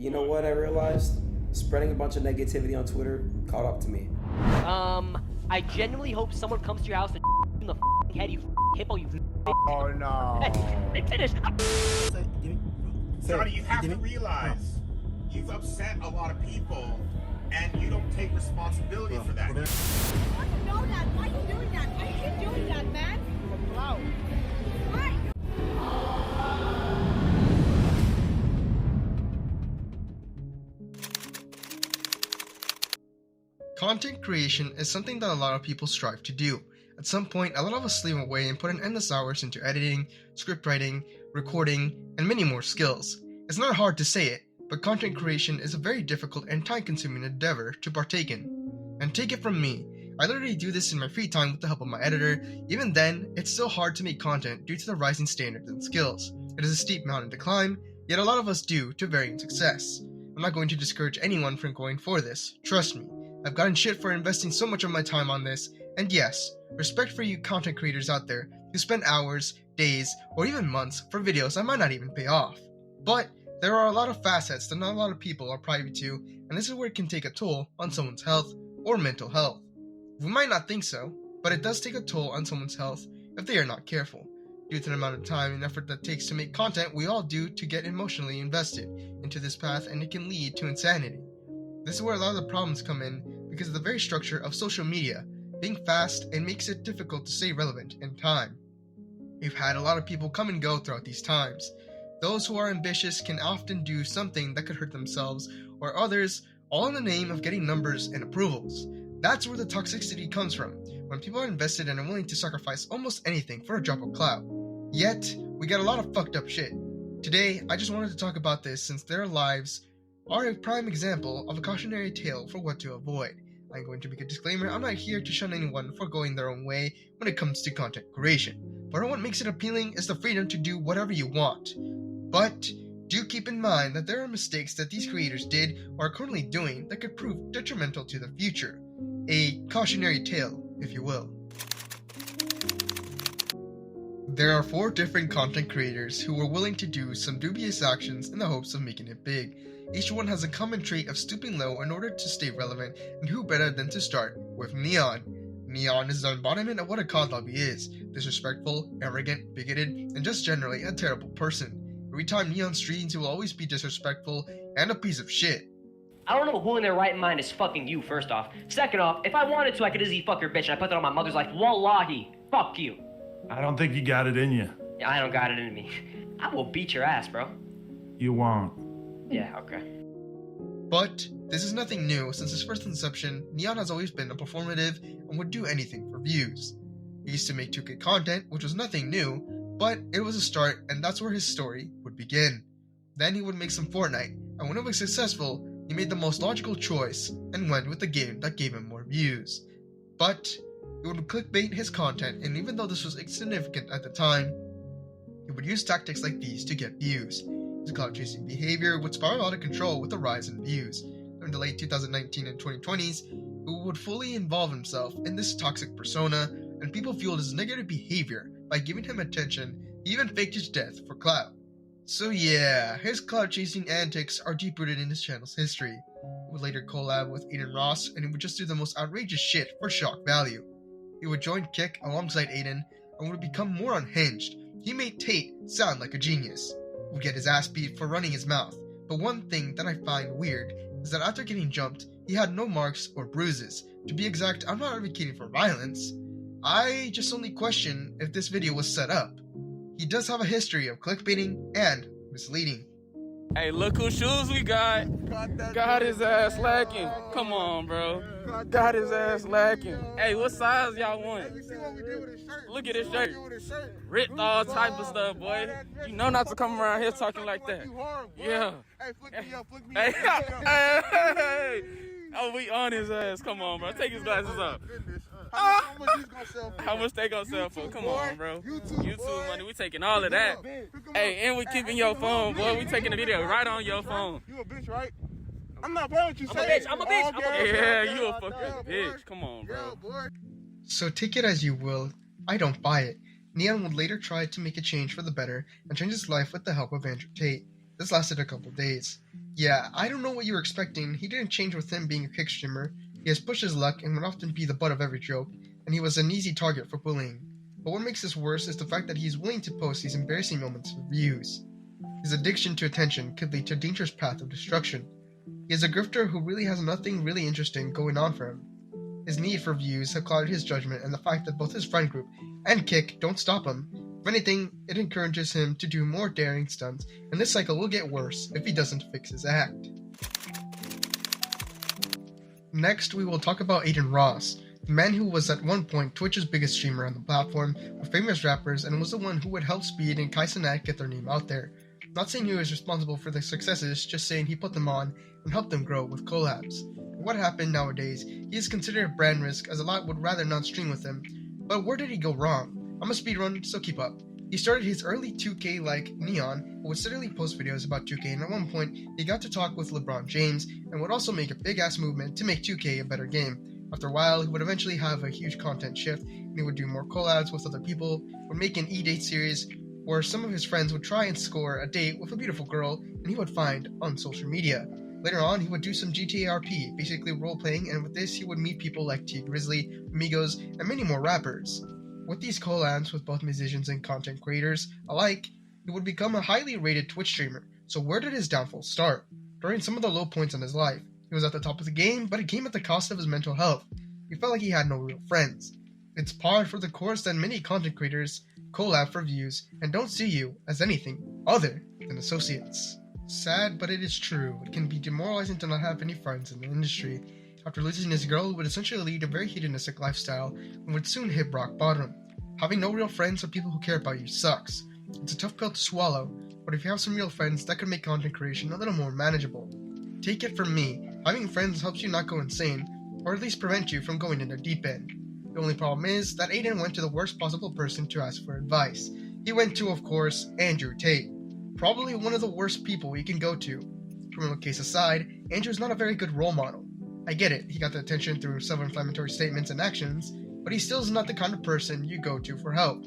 You know what I realized? Spreading a bunch of negativity on Twitter caught up to me. I genuinely hope someone comes to your house and in the head, you hippo, you. Oh no. Hey, finish. Johnny, you have to realize you've upset a lot of people and you don't take responsibility for that. I want to know that. Why are you doing that? Why are you doing that, man? Why? Content creation is something that a lot of people strive to do. At some point, a lot of us slave away and put in endless hours into editing, script writing, recording, and many more skills. It's not hard to say it, but content creation is a very difficult and time-consuming endeavor to partake in. And take it from me, I literally do this in my free time with the help of my editor. Even then, it's still hard to make content due to the rising standards and skills. It is a steep mountain to climb, yet a lot of us do to varying success. I'm not going to discourage anyone from going for this, trust me. I've gotten shit for investing so much of my time on this, and yes, respect for you content creators out there who spend hours, days, or even months for videos that might not even pay off. But there are a lot of facets that not a lot of people are privy to, and this is where it can take a toll on someone's health or mental health. We might not think so, but it does take a toll on someone's health if they are not careful, due to the amount of time and effort that takes to make content we all do to get emotionally invested into this path, and it can lead to insanity. This is where a lot of the problems come in because of the very structure of social media, being fast and makes it difficult to stay relevant in time. We've had a lot of people come and go throughout these times. Those who are ambitious can often do something that could hurt themselves or others, all in the name of getting numbers and approvals. That's where the toxicity comes from, when people are invested and are willing to sacrifice almost anything for a drop of clout. Yet, we get a lot of fucked up shit. Today, I just wanted to talk about this since their lives are a prime example of a cautionary tale for what to avoid. I'm going to make a disclaimer, I'm not here to shun anyone for going their own way when it comes to content creation. But what makes it appealing is the freedom to do whatever you want. But do keep in mind that there are mistakes that these creators did or are currently doing that could prove detrimental to the future. A cautionary tale, if you will. There are 4 different content creators who were willing to do some dubious actions in the hopes of making it big. Each one has a common trait of stooping low in order to stay relevant, and who better than to start with Neon. Neon is the embodiment of what a cod lobby is: disrespectful, arrogant, bigoted, and just generally a terrible person. Every time Neon streams, he will always be disrespectful and a piece of shit. I don't know who in their right mind is fucking you, first off. Second off, if I wanted to, I could easily fuck your bitch and I put that on my mother's life. Wallahi. Fuck you. I don't think you got it in you. Yeah, I don't got it in me. I will beat your ass, bro. You won't. Yeah, okay. But this is nothing new. Since his first inception, Neon has always been a performative and would do anything for views. He used to make 2K content, which was nothing new, but it was a start, and that's where his story would begin. Then he would make some Fortnite, and when it was successful, he made the most logical choice and went with the game that gave him more views. But he would clickbait his content, and even though this was insignificant at the time, he would use tactics like these to get views. His clout-chasing behavior would spiral out of control with the rise in views. During the late 2019 and 2020s, he would fully involve himself in this toxic persona, and people fueled his negative behavior by giving him attention. He even faked his death for clout. So yeah, his clout-chasing antics are deep-rooted in his channel's history. He would later collab with Adin Ross, and he would just do the most outrageous shit for shock value. He would join Kick alongside Adin, and would become more unhinged. He made Tate sound like a genius. Would get his ass beat for running his mouth, but one thing that I find weird is that after getting jumped, he had no marks or bruises. To be exact, I'm not advocating for violence. I just only question if this video was set up. He does have a history of clickbaiting and misleading. Hey, look whose shoes we got. Got his ass lacking. Come on, bro. Got his ass lacking. Hey, what size y'all want? Look at his shirt. Ripped all type of stuff, boy. You know not to come around here talking like that. Yeah. Hey, flick me up, flick me Hey, up. hey. Oh, we on his ass. Come on, bro. Take his glasses off. How much these gonna sell for? How much they gonna sell for? Come on, bro. YouTube money. We taking all of that. Hey, and we keeping your phone, boy. We taking the video right on your phone. You a bitch, right? I'm not playing with you. I'm a bitch. I'm a bitch. I'm a bitch. Yeah, you a fucking bitch. Come on, bro. So take it as you will, I don't buy it. Neon would later try to make a change for the better and change his life with the help of Andrew Tate. This lasted a couple days. Yeah, I don't know what you were expecting. He didn't change with him being a kick streamer. He has pushed his luck and would often be the butt of every joke, and he was an easy target for bullying. But what makes this worse is the fact that he's willing to post these embarrassing moments for views. His addiction to attention could lead to a dangerous path of destruction. He is a grifter who really has nothing really interesting going on for him. His need for views have clouded his judgment, and the fact that both his friend group and Kick don't stop him. If anything, it encourages him to do more daring stunts, and this cycle will get worse if he doesn't fix his act. Next, we will talk about Adin Ross, the man who was at one point Twitch's biggest streamer on the platform with famous rappers and was the one who would help Speed and Kaisenat get their name out there. Not saying he was responsible for their successes, just saying he put them on and helped them grow with collabs. What happened nowadays, he is considered a brand risk as a lot would rather not stream with him. But where did he go wrong? I'm a speedrun, so keep up. He started his early 2K like Neon, but would steadily post videos about 2K, and at one point, he got to talk with LeBron James, and would also make a big ass movement to make 2K a better game. After a while, he would eventually have a huge content shift, and he would do more collabs with other people, would make an e-date series, where some of his friends would try and score a date with a beautiful girl, and he would find on social media. Later on, he would do some GTA RP, basically role-playing, and with this, he would meet people like T Grizzly, Amigos, and many more rappers. With these collabs with both musicians and content creators alike, he would become a highly rated Twitch streamer. So where did his downfall start? During some of the low points in his life. He was at the top of the game, but it came at the cost of his mental health. He felt like he had no real friends. It's par for the course that many content creators collab for views and don't see you as anything other than associates. Sad, but it is true. It can be demoralizing to not have any friends in the industry. After losing his girl, it would essentially lead a very hedonistic lifestyle and would soon hit rock bottom. Having no real friends or people who care about you sucks. It's a tough pill to swallow, but if you have some real friends, that could make content creation a little more manageable. Take it from me, having friends helps you not go insane, or at least prevent you from going in the deep end. The only problem is that Adin went to the worst possible person to ask for advice. He went to, of course, Andrew Tate. Probably one of the worst people you can go to. Criminal case aside, Andrew's not a very good role model. I get it, he got the attention through self-inflammatory statements and actions, but he still is not the kind of person you go to for help.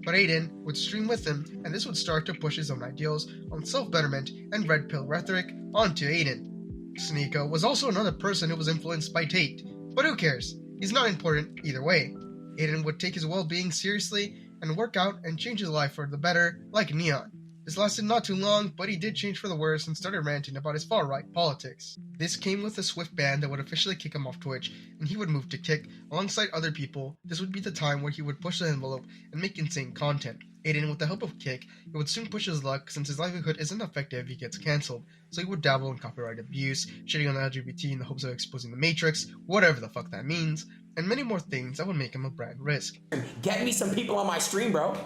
But Adin would stream with him, and this would start to push his own ideals on self-betterment and red pill rhetoric onto Adin. Sneeko was also another person who was influenced by Tate, but who cares? He's not important either way. Adin would take his well-being seriously and work out and change his life for the better, like Neon. This lasted not too long, but he did change for the worse and started ranting about his far-right politics. This came with a swift ban that would officially kick him off Twitch, and he would move to Kick alongside other people. This would be the time where he would push the envelope and make insane content. Adin, with the help of Kick, he would soon push his luck since his livelihood isn't effective if he gets cancelled, so he would dabble in copyright abuse, shitting on the LGBT in the hopes of exposing the Matrix, whatever the fuck that means, and many more things that would make him a brand risk. Get me some people on my stream, bro.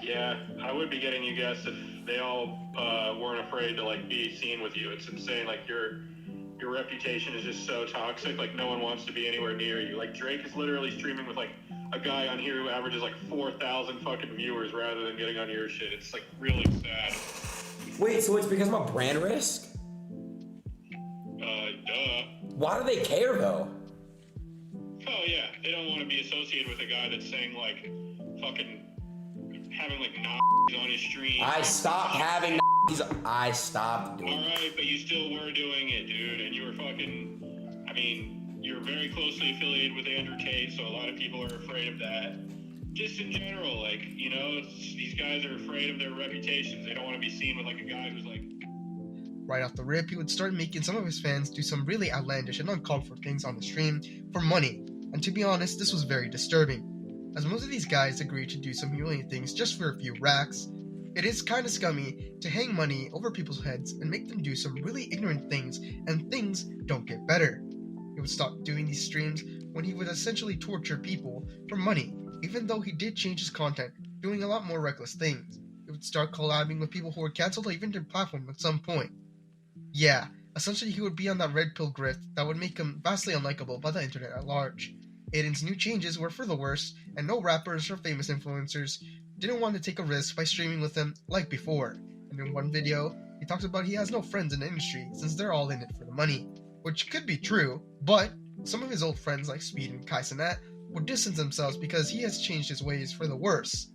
Yeah, I would be getting you guests if they all weren't afraid to like be seen with you. It's insane. Like your reputation is just so toxic. Like no one wants to be anywhere near you. Like Drake is literally streaming with like a guy on here who averages like 4,000 fucking viewers rather than getting on your shit. It's like really sad. Wait, so it's because I'm a brand risk? Duh. Why do they care though? Oh yeah, they don't want to be associated with a guy that's saying like fucking having like on his stream. I stopped having I stopped doing it. Alright, but you still were doing it, dude, and you were fucking, I mean, you're very closely affiliated with Andrew Tate, so a lot of people are afraid of that. Just in general, like, you know, these guys are afraid of their reputations. They don't want to be seen with like a guy who's like... Right off the rip, he would start making some of his fans do some really outlandish and uncalled for things on the stream for money, and to be honest, this was very disturbing. As most of these guys agreed to do some humiliating things just for a few racks, it is kinda scummy to hang money over people's heads and make them do some really ignorant things, and things don't get better. He would stop doing these streams when he would essentially torture people for money, even though he did change his content, doing a lot more reckless things. He would start collabing with people who were cancelled or even their platform at some point. Yeah, essentially he would be on that red pill grift that would make him vastly unlikable by the internet at large. Adin's new changes were for the worst, and no rappers or famous influencers didn't want to take a risk by streaming with him like before. And in one video, he talks about he has no friends in the industry since they're all in it for the money. Which could be true, but some of his old friends like Speed and Kaisenat would distance themselves because he has changed his ways for the worse.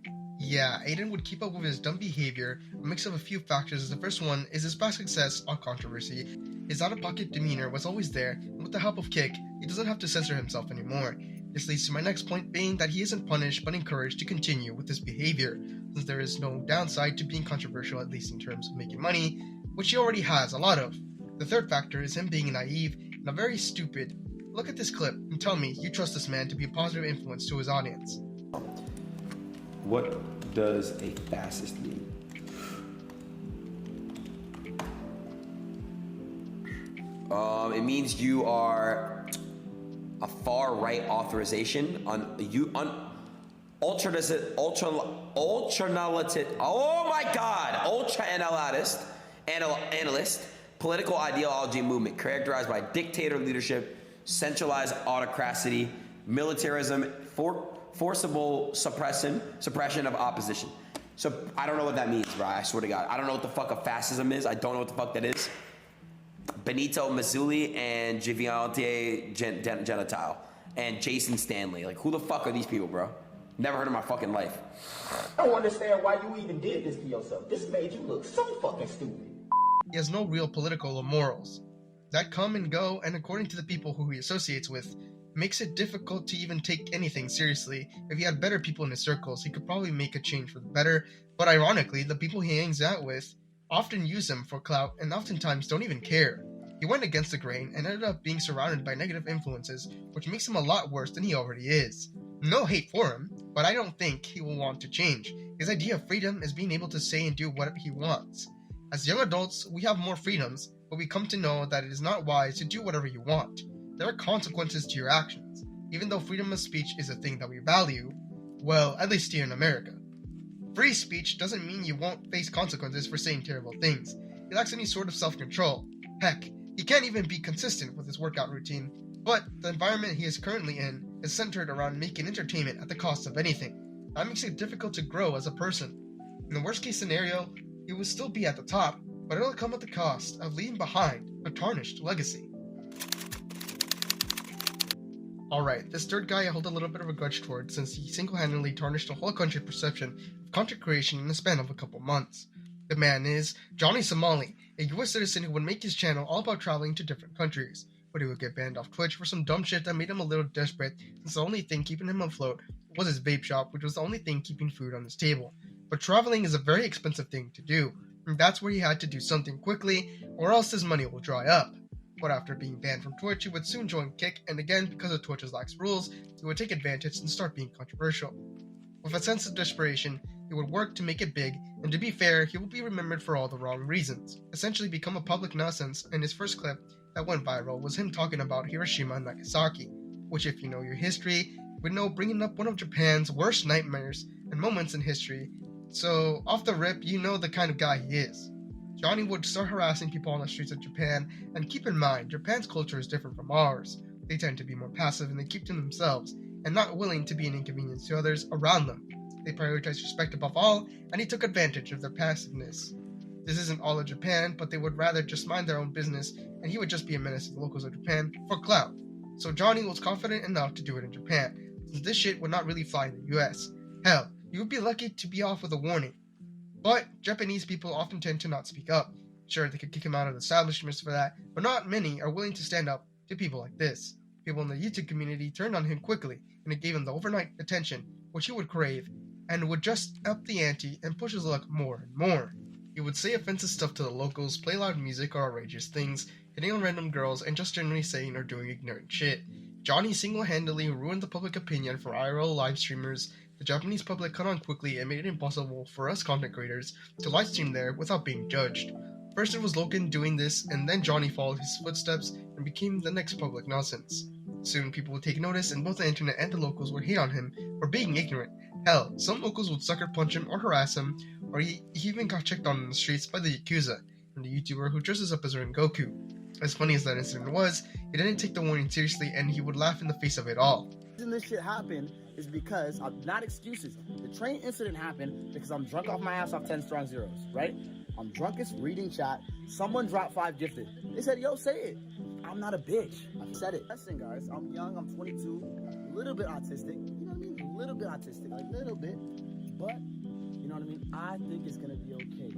Yeah, Adin would keep up with his dumb behavior, a mix of a few factors. The first one is his past success on controversy. His out-of-pocket demeanor was always there, and with the help of Kick, he doesn't have to censor himself anymore. This leads to my next point being that he isn't punished but encouraged to continue with his behavior, since there is no downside to being controversial, at least in terms of making money, which he already has a lot of. The third factor is him being naive and a very stupid. Look at this clip and tell me you trust this man to be a positive influence to his audience. What does a fascist mean? It means you are a far-right authorization on ultra-analytic, oh my god, ultra-analyst, political ideology movement characterized by dictator leadership, centralized autocracy, militarism, forcible suppression of opposition. So I don't know what that means, bro. I swear to God. I don't know what the fuck a fascism is. I don't know what the fuck that is. Benito Mussolini and Giviante Gentile and Jason Stanley. Like, who the fuck are these people, bro? Never heard of my fucking life. I don't understand why you even did this to yourself. This made you look so fucking stupid. He has no real political or morals that come and go, and according to the people who he associates with, makes it difficult to even take anything seriously. If he had better people in his circles, he could probably make a change for the better, but ironically, the people he hangs out with often use him for clout and oftentimes don't even care. He went against the grain and ended up being surrounded by negative influences, which makes him a lot worse than he already is. No hate for him, but I don't think he will want to change. His idea of freedom is being able to say and do whatever he wants. As young adults, we have more freedoms, but we come to know that it is not wise to do whatever you want. There are consequences to your actions, even though freedom of speech is a thing that we value, well, at least here in America. Free speech doesn't mean you won't face consequences for saying terrible things. He lacks any sort of self-control. Heck, he can't even be consistent with his workout routine, but the environment he is currently in is centered around making entertainment at the cost of anything. That makes it difficult to grow as a person. In the worst case scenario, he will still be at the top, but it'll come at the cost of leaving behind a tarnished legacy. Alright, this third guy I hold a little bit of a grudge toward since he single-handedly tarnished the whole country's perception of content creation in the span of a couple months. The man is Johnny Somali, a US citizen who would make his channel all about traveling to different countries, but he would get banned off Twitch for some dumb shit that made him a little desperate since the only thing keeping him afloat was his vape shop, which was the only thing keeping food on his table. But traveling is a very expensive thing to do, and that's where he had to do something quickly or else his money will dry up. But after being banned from Twitch, he would soon join Kick, and again, because of Twitch's lax rules, he would take advantage and start being controversial. With a sense of desperation, he would work to make it big, and to be fair, he will be remembered for all the wrong reasons, essentially become a public nuisance, and his first clip that went viral was him talking about Hiroshima and Nagasaki, which if you know your history, would know bringing up one of Japan's worst nightmares and moments in history, so off the rip, you know the kind of guy he is. Johnny would start harassing people on the streets of Japan, and keep in mind, Japan's culture is different from ours. They tend to be more passive and they keep to themselves, and not willing to be an inconvenience to others around them. They prioritize respect above all, and he took advantage of their passiveness. This isn't all of Japan, but they would rather just mind their own business, and he would just be a menace to the locals of Japan for clout. So Johnny was confident enough to do it in Japan, since this shit would not really fly in the US. Hell, you would be lucky to be off with a warning. But Japanese people often tend to not speak up. Sure, they could kick him out of the establishments for that, but not many are willing to stand up to people like this. People in the YouTube community turned on him quickly, and it gave him the overnight attention, which he would crave, and would just up the ante and push his luck more and more. He would say offensive stuff to the locals, play loud music or outrageous things, hitting on random girls, and just generally saying or doing ignorant shit. Johnny single-handedly ruined the public opinion for IRL live streamers. The Japanese public caught on quickly and made it impossible for us content creators to livestream there without being judged. First it was Logan doing this, and then Johnny followed his footsteps and became the next public nonsense. Soon people would take notice, and both the internet and the locals would hate on him for being ignorant. Hell, some locals would sucker punch him or harass him, or he even got checked on in the streets by the Yakuza, and the YouTuber who dresses up as Rengoku. As funny as that incident was, he didn't take the warning seriously, and he would laugh in the face of it all. The reason this shit happened is because, not excuses, the train incident happened because I'm drunk off my ass off 10 strong zeros, right? I'm drunkest reading chat, someone dropped 5 gifted. They said, yo, say it. I'm not a bitch. I said it. Listen, guys, I'm young, I'm 22, a little bit autistic, you know what I mean? A little bit autistic, a little bit, but know what I mean? I think it's gonna be okay.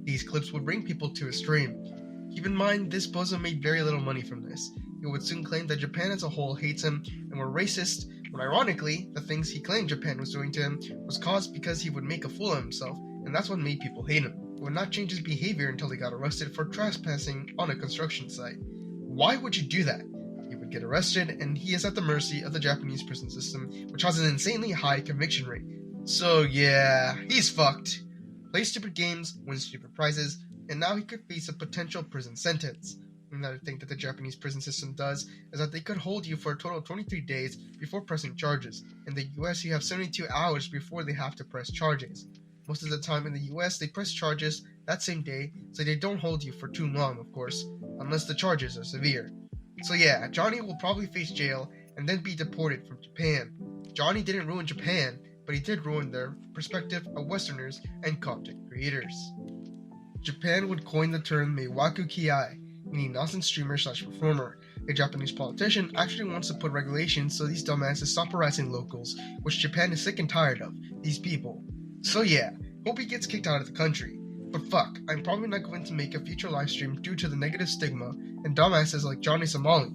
These clips would bring people to his stream. Keep in mind, this bozo made very little money from this. He would soon claim that Japan as a whole hates him and were racist, when ironically, the things he claimed Japan was doing to him was caused because he would make a fool of himself, and that's what made people hate him. He would not change his behavior until he got arrested for trespassing on a construction site. Why would you do that? He would get arrested, and he is at the mercy of the Japanese prison system, which has an insanely high conviction rate. So yeah, he's fucked. Plays stupid games, wins stupid prizes, and now he could face a potential prison sentence. Another thing that the Japanese prison system does is that they could hold you for a total of 23 days before pressing charges. In the US, you have 72 hours before they have to press charges. Most of the time in the US, they press charges that same day, so they don't hold you for too long, of course, unless the charges are severe. So yeah, Johnny will probably face jail and then be deported from Japan. Johnny didn't ruin Japan, but he did ruin their perspective of Westerners and content creators. Japan would coin the term meiwaku kiai, meaning nonsense streamer/performer. A Japanese politician actually wants to put regulations so these dumbasses stop harassing locals, which Japan is sick and tired of, these people. So yeah, hope he gets kicked out of the country. But fuck, I'm probably not going to make a future livestream due to the negative stigma and dumbasses like Johnny Somali.